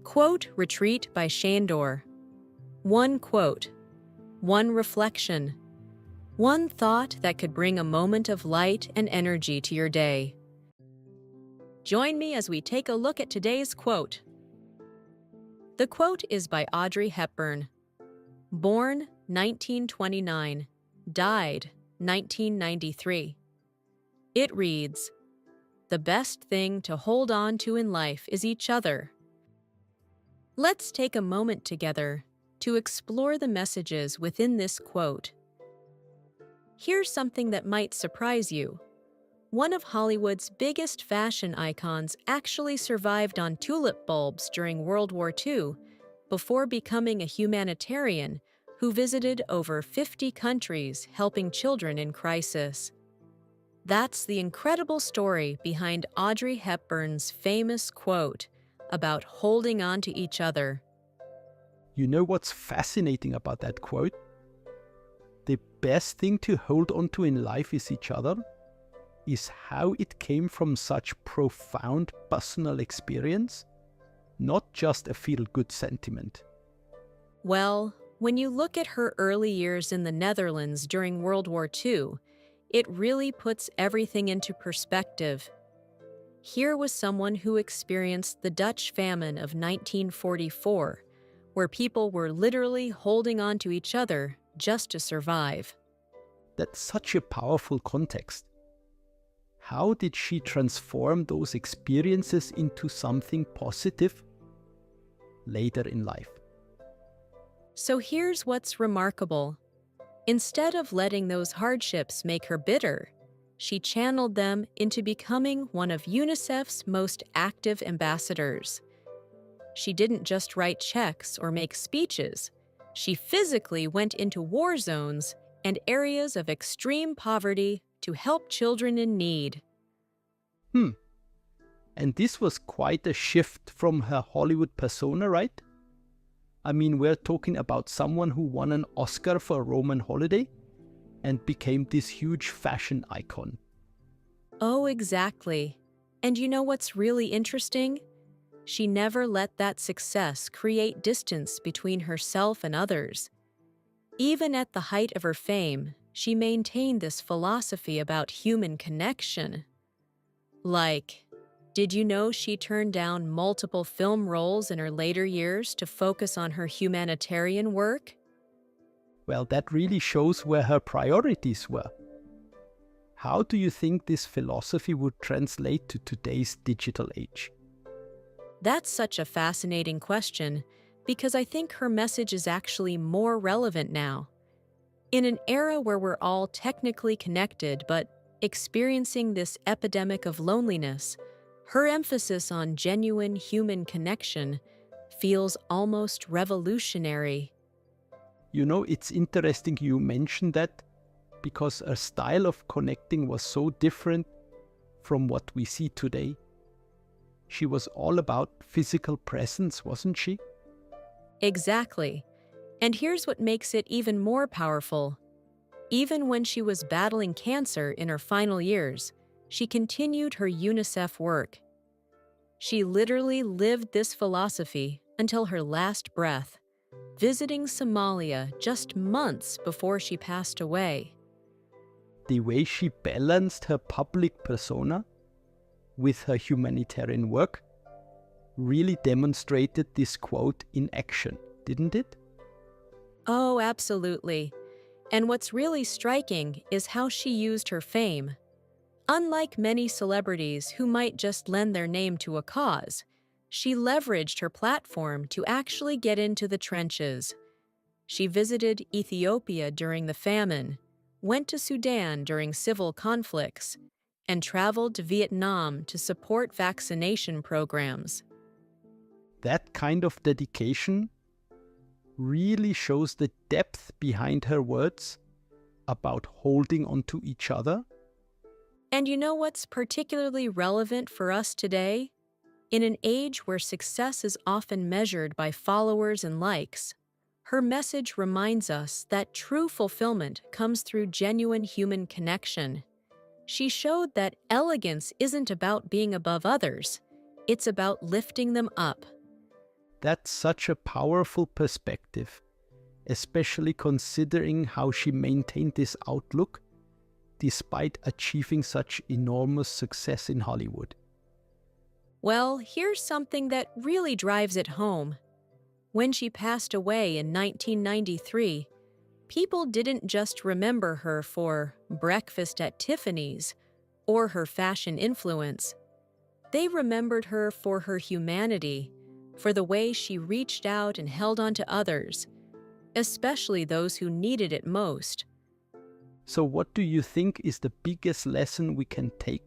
Quote Retreat by Sandor. One quote, one reflection, one thought that could bring a moment of light and energy to your day. Join me as we take a look at today's quote. The quote is by Audrey Hepburn. Born 1929, died 1993. It reads, "The best thing to hold on to in life is each other." Let's take a moment together to explore the messages within this quote. Here's something that might surprise you. One of Hollywood's biggest fashion icons actually survived on tulip bulbs during World War II before becoming a humanitarian who visited over 50 countries helping children in crisis. That's the incredible story behind Audrey Hepburn's famous quote about holding on to each other. You know what's fascinating about that quote? The best thing to hold on to in life is each other, is how it came from such profound personal experience, not just a feel-good sentiment. Well, when you look at her early years in the Netherlands during World War II, it really puts everything into perspective. Here was someone who experienced the Dutch famine of 1944, where people were literally holding on to each other just to survive. That's such a powerful context. How did she transform those experiences into something positive later in life? So here's what's remarkable. Instead of letting those hardships make her bitter, she channeled them into becoming one of UNICEF's most active ambassadors. She didn't just write checks or make speeches. She physically went into war zones and areas of extreme poverty to help children in need. And this was quite a shift from her Hollywood persona, right? I mean, we're talking about someone who won an Oscar for a Roman holiday and became this huge fashion icon. Oh, exactly. And you know what's really interesting? She never let that success create distance between herself and others. Even at the height of her fame, she maintained this philosophy about human connection. Like, did you know she turned down multiple film roles in her later years to focus on her humanitarian work? Well, that really shows where her priorities were. How do you think this philosophy would translate to today's digital age? That's such a fascinating question because I think her message is actually more relevant now. In an era where we're all technically connected but experiencing this epidemic of loneliness, her emphasis on genuine human connection feels almost revolutionary. You know, it's interesting you mentioned that because her style of connecting was so different from what we see today. She was all about physical presence, wasn't she? Exactly. And here's what makes it even more powerful. Even when she was battling cancer in her final years, she continued her UNICEF work. She literally lived this philosophy until her last breath, visiting Somalia just months before she passed away. The way she balanced her public persona with her humanitarian work really demonstrated this quote in action, didn't it? Oh, absolutely. And what's really striking is how she used her fame. Unlike many celebrities who might just lend their name to a cause, she leveraged her platform to actually get into the trenches. She visited Ethiopia during the famine, went to Sudan during civil conflicts, and traveled to Vietnam to support vaccination programs. That kind of dedication really shows the depth behind her words about holding on to each other. And you know what's particularly relevant for us today? In an age where success is often measured by followers and likes, her message reminds us that true fulfillment comes through genuine human connection. She showed that elegance isn't about being above others, it's about lifting them up. That's such a powerful perspective, especially considering how she maintained this outlook despite achieving such enormous success in Hollywood. Well, here's something that really drives it home. When she passed away in 1993, people didn't just remember her for Breakfast at Tiffany's or her fashion influence. They remembered her for her humanity, for the way she reached out and held on to others, especially those who needed it most. So what do you think is the biggest lesson we can take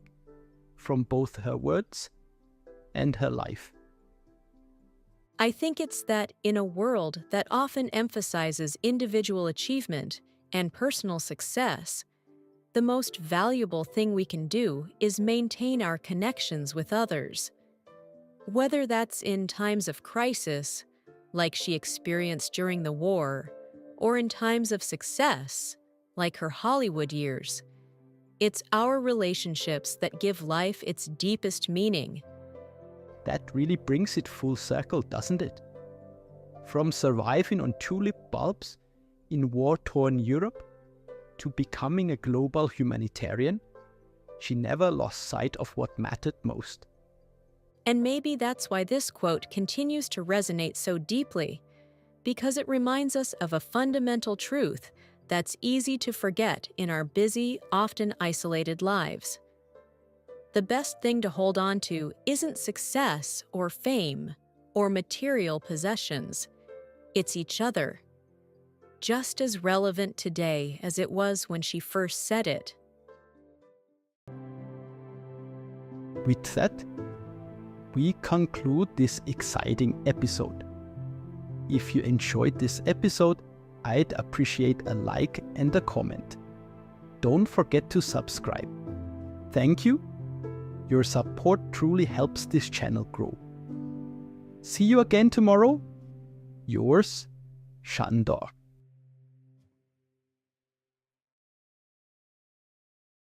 from both her words and her life? I think it's that in a world that often emphasizes individual achievement and personal success, the most valuable thing we can do is maintain our connections with others. Whether that's in times of crisis, like she experienced during the war, or in times of success, like her Hollywood years, it's our relationships that give life its deepest meaning. That really brings it full circle, doesn't it? From surviving on tulip bulbs in war-torn Europe to becoming a global humanitarian, she never lost sight of what mattered most. And maybe that's why this quote continues to resonate so deeply, because it reminds us of a fundamental truth that's easy to forget in our busy, often isolated lives. The best thing to hold on to isn't success or fame or material possessions. It's each other. Just as relevant today as it was when she first said it. With that, we conclude this exciting episode. If you enjoyed this episode, I'd appreciate a like and a comment. Don't forget to subscribe. Thank you. Your support truly helps this channel grow. See you again tomorrow. Yours, Sandor.